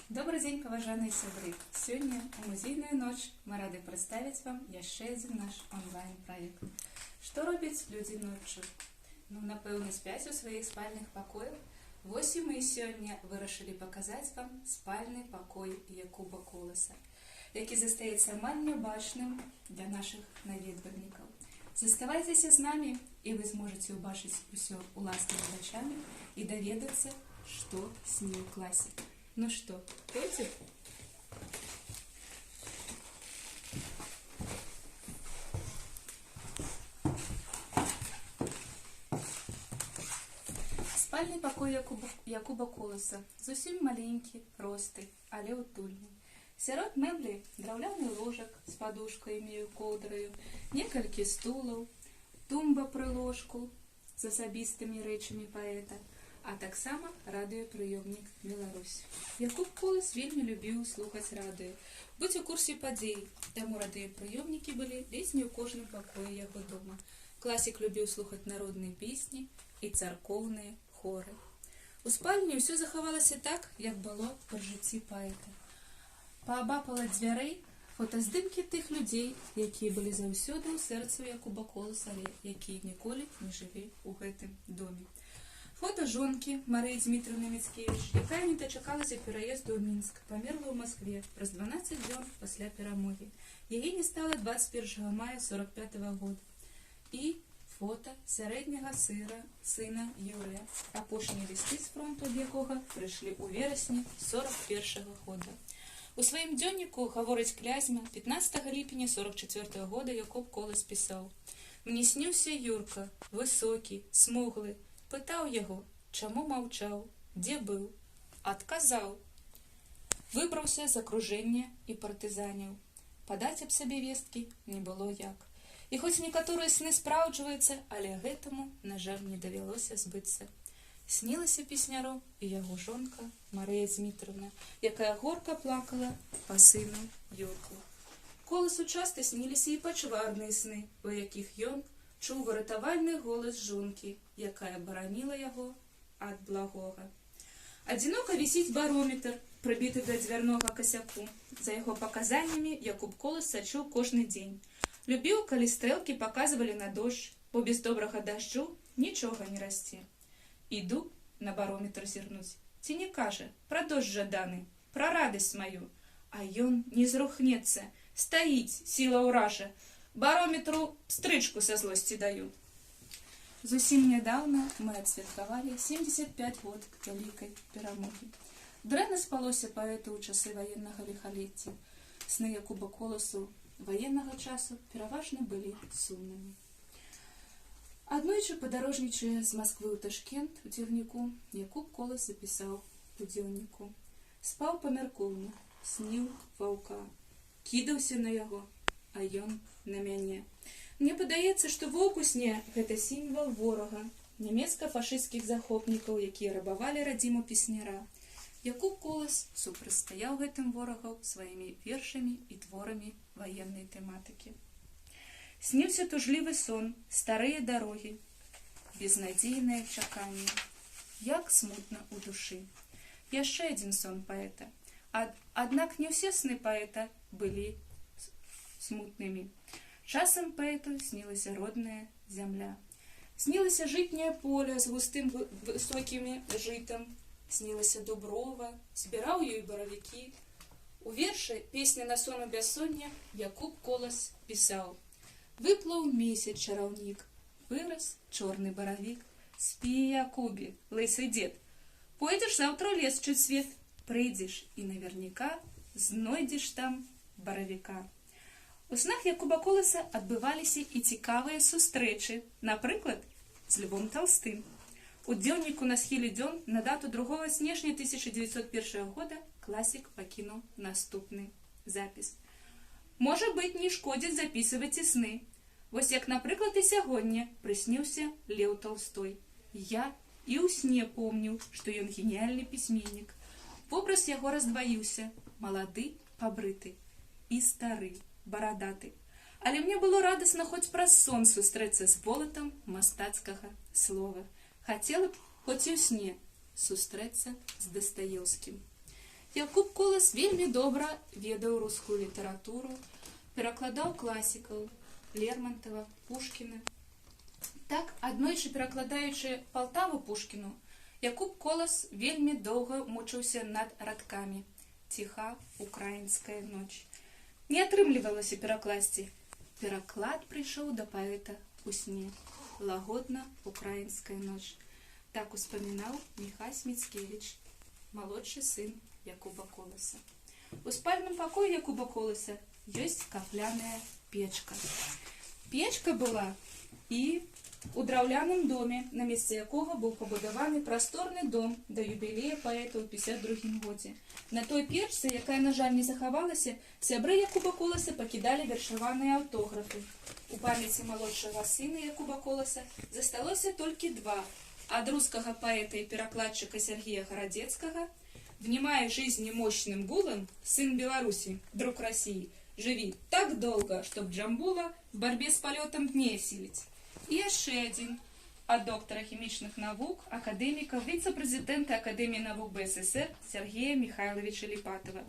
Добрый день, паважаныя сябры! Сёння у музейную ноч мы рады прадставіць вам яшчэ адзін наш онлайн-праект. Што робяць людзі ноччу? Напэўна, спяць у сваіх спальных пакоях. Вось і мы сёння вырашылі паказаць вам спальны пакой Якуба Коласа, які застаецца амаль нябачным для нашых наведвальнікаў. Заставайцеся з намі, і вы зможаце ўбачыць усё уласнымі вачамі і даведацца, што сніў класік. Ну что, пойдем? Спальный покой Якуба Коласа зусім маленькі, просты, але утульны. Сярод мэблі драўляны ложак з падушкамі і коўдраю, некалькі стулаў, тумба пры ложку з асабістымі рэчамі паэта, а таксама радыёпрыёмнік «Беларусь». Якуб Колас вельмі любіў слухаць радыё, быць у курсе падзей, таму радыёпрыёмнікі былі ледзь не ў кожным пакоі яго дома. Класік любіў слухаць народныя песні і царкоўныя хоры. У спальні ўсё захавалася так, як было пры жыцці паэта. Паабапал ад дзвярэй фотаздымкі тых людзей, якія былі заўсёды ў сэрцы Якуба Коласа, якія ніколі не жылі ў гэтым доме. Фото жонкі Марыі Дмітровны Міцкевіч, якая не дачакалася пераезду ў Мінск, памерла ў Маскве праз 12 дзён пасля перамогі. Яе не стала 21 мая 45 года. І фото сярэдняга сына Юрыя, апошнія лісты з фронту ад якога прыйшлі ў верасні 41 года. У сваім дзённіку, гаворыць Клязьма, 15 ліпеня 44 года Якуб Колас пісаў: «Мне сніўся Юрка, высокі, смуглы. Пытаў яго, чаму маўчаў, дзе быў. Адказаў. Выбраўся з акружэння і партызаняў. Падаць аб сабе весткі не было як. І хоць некаторыя сны спраўджваюцца, але гэтаму, на жаль, не давялося збыцца. Снілася песняру і яго жонка Марыя Дмітровна, якая горка плакала па сыну Юрку. Коласу часта сніліся і пачварныя сны, у якіх ён чуў выратавальны голас жонкі, якая бараніла яго ад благога. Адзінока вісіць барометр, прыбіты да дзвярнога касяку. За яго паказаннямі Якуб Колас сачыў кожны дзень. Любіў, калі стрэлкі паказвалі на дождж, бо без добрага дажджу нічога не расце. Іду на барометр зірнуць. Ці не кажа пра дождж жаданы, пра радасць маю. А ён не зрухнецца, стаіць, сіла ўража. Барометру стрычку са злосці даю. Зусім нядаўна мы адсвяткавалі 75 год вялікай перамогі. Дрэнна спалося паэту ў часы ваеннага ліхалецця. Сны Якуба Коласу ваеннага часу пераважна былі сумнымі. Аднойчы, падарожнічае з Масквы ў Ташкент у цягніку, Якуб Колас запісаў у дзённіку: «Спаў памяркоўна, сніў ваўка, кідаўся на яго, а ён на мяне. Мне падаецца, што воўк у сне – гэта сімвал ворага, нямецка-фашысцкіх захопнікаў, якія рабавалі радзіму песняра. Якуб Колас супрацьстаяў гэтым ворагаў сваімі вершамі і творамі ваеннай тэматыкі. Сніўся тужлівы сон, старыя дарогі, безнадзейнае чаканне, як смутна ў душы. Яшчэ адзін сон паэта. Аднак не ўсе сны паэта былі смутнымі. Часам паэту снілася родная зямля. Снілася жытняе поле з густым высокімі жытам, снілася дуброва, збіраў ёй баравікі. У вершы «Песня на сон у бяссоння» Якуб Колас пісаў: «Выплыў месяц чараўнік, вырас чорны баравік. Спі, Якубе, лысы дзед, пойдзеш заўтра ў лес чуць свет, прыйдзеш і наверняка знойдзеш там баравіка». У снах Якуба Коласа адбываліся і цікавыя сустрэчы, напрыклад, з Львом Талстым. У дзённіку на схіле дзён на дату 2 снежня 1901 года класік пакінуў наступны запіс: «Можа быць, не шкодзіць запісваць і сны. Вось як, напрыклад, і сягоння прысніўся Леў Талстой. Я і ў сне помніў, што ён геніяльны пісьменнік. Вобраз яго раздваіўся, малады, пабрыты, і стары, барадаты. Але мне было радасна хоць праз сон сустрэцца з волатам мастацкага слова. Хацела б, хоць і ў сне, сустрэцца з Дастаеўскім». Якуб Колас вельмі добра ведаў рускую літаратуру, перакладаў класікаў Лермонтова, Пушкіна. Так, аднойчы перакладаючы Палтаву Пушкіну, Якуб Колас вельмі доўга мучыўся над радкамі «Ціха украінская ноч». Не атрымлівалася перакласці. Пераклад прыйшоў да паэта ў сне. Лагодна украінская ноч. Так успамінаў Міхась Міцкевіч, малодшы сын Якуба Коласа. У спальным пакоі Якуба Коласа ёсць кафляная печка. Печка была і у драўляным доме, на месцы якога быў пабудаваны прасторны дом да юбілея паэта ў 52 годзе. На той печцы, якая, на жаль, не захавалася, сябры Якуба Коласа пакідалі вершаваныя аўтографы. У памяці малодшага сына Якуба Коласа засталося толькі два. Ад рускага паэта і перакладчыка Сергея Гарадзецкага: «Внимая жизни мощным гулом, сын Беларуси, друг России, живи так долго, чтоб Джамбула в борьбе с полетом дне осилить». И еще один от доктора химичных наук, академика, вице-президента Академии наук БССР Сергея Михайловича Липатова.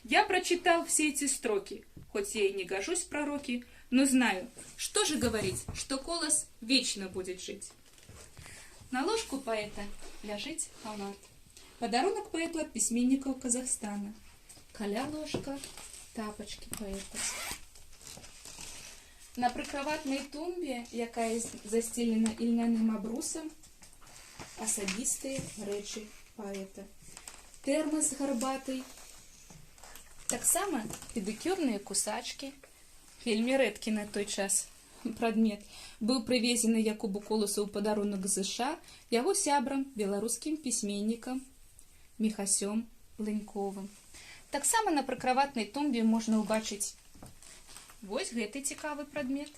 «Я прочитал все эти строки, хоть я и не гожусь в пророки, но знаю, что же говорить, что Колас вечно будет жить». На ложку поэта ляжит халат. Подарунок поэту от письменников Казахстана. Каля ложка, тапочки поэта. На прикроватной тумбе, якая застелена ільняным абрусом, асабістыя рэчы паэта. Тэрмас гарбатый. Таксама педикюрные кусачки. Вельмі рэдкі на той час прадмет. Быў прывезены Якубу Коласу ў падарунак з США яго сябрам, беларускім пісьменнікам Міхасём Лыньковым. Таксама на прыкраватнай тумбе можна ўбачыць вось гэты цікавы прадмет.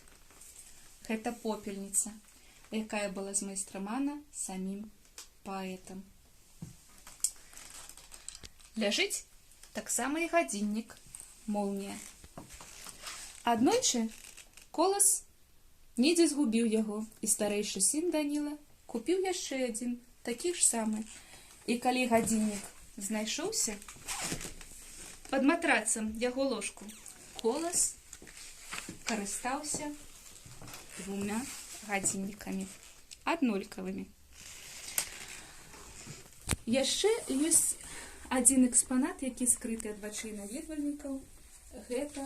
Гэта попельніца, якая была змайстравана самім паэтам. Ляжыць таксама і гадзіннік «Молнія». Аднойчы Колас недзе згубіў яго, і старэйшы сын Даніла купіў яшчэ адзін, такі ж самы. І калі гадзіннік знайшоўся пад матрацам яго ложку, Колас карыстаўся двумя гадзіннікамі аднолькавымі. Яшчэ ёсць адзін экспанат, які скрыты ад вачэй наведвальнікаў. Гэта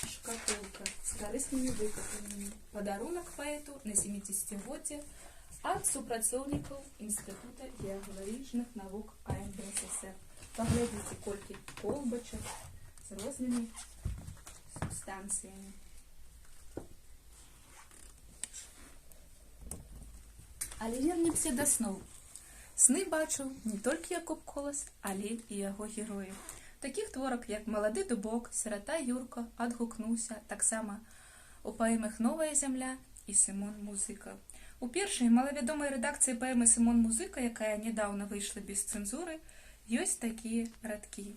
шкатулка з карыснымі выкапаннямі. Падарунак паэту на 70-годдзе ад супрацоўнікаў Інстытута геалагічных навук АНБССР. Паглядзіце, колькі колбачак з рознымі субстанцыямі. Але вернемся да сноў. Сны бачыў не толькі Якуб Колас, але і яго героі. Такіх творак, як «Малады дубок», «Сірата Юрка» адгукнуўся таксама у паэмах «Новая зямля» і «Сымон Музыка». У першай малавядомай рэдакцыі паэмы «Сымон Музыка», якая нядаўна выйшла без цэнзуры, ёсць такія радкі.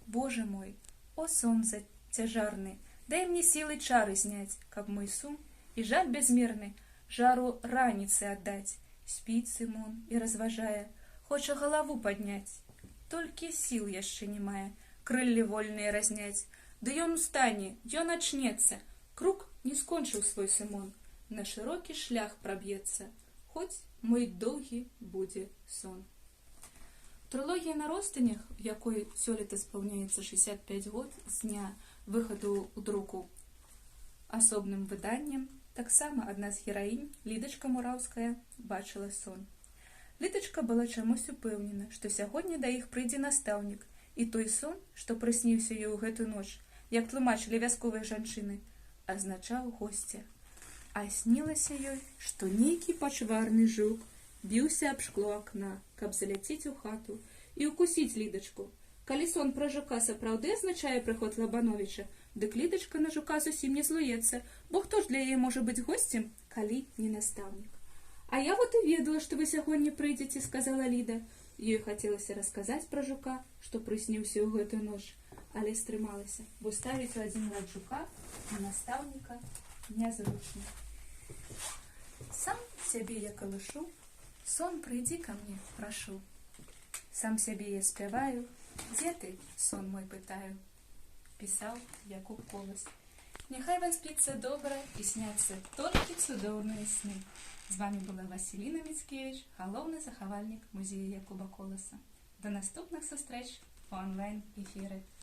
«Боже мой, о сонце цяжарны, дай мне сілы чары зняць, каб мой сум і жаль бязмерны жару раніцы аддаць». Спіць Сымон і разважае, хоча галаву падняць. Толькі сіл яшчэ не мае, крыллі вольныя разняць. Ды ён устане, ён ачнецца. Круг не скончыў свой Сымон, на шырокі шлях праб'ецца, хоць мой доўгі будзе сон. Трылогія на ростанях, якой сёлета спаўняецца 65 год з дня выхаду ў друку асобным выданнем, таксама адна з гераінь, Лідачка Мураўская, бачыла сон. Лідачка была чамусь упэўнена, што сягоння да іх прыйдзе настаўнік, і той сон, што прысніўся ёй у гэту ноч, як тлумачылі вясковыя жанчыны, азначаў госця. А снілася ёй, што нейкі пачварны жук біўся аб шкло акна, каб заляцець у хату і укусіць Лідачку. Калі сон пра жука сапраўды азначае прыход Лабановіча, дык Лідачка на жука зусім не злуецца, бо хто ж для яе можа быць госцем, калі не настаўнік. «А я вот и ведала, что вы сягоння прыйдзеце», — сказала Ліда. Ёй хацелася расказаць пра жука, што прысніўся ў гэтую ноч, але стрымалася, бо ставіць у адзін рад жука і настаўніка нязручна. «Сам сябе я калышу, сон прыйдзі ка мне, прашу. Сам сябе я спяваю, Где ты, сон мой питаю? Писал Якуб Колос. Няхай вам спится добра і сняться толькі цудоўныя сны. З вами була Василіна Міцкевич, галоўны захавальнік музею Якуба Коласа. До наступних зустріч у онлайн-ефірі.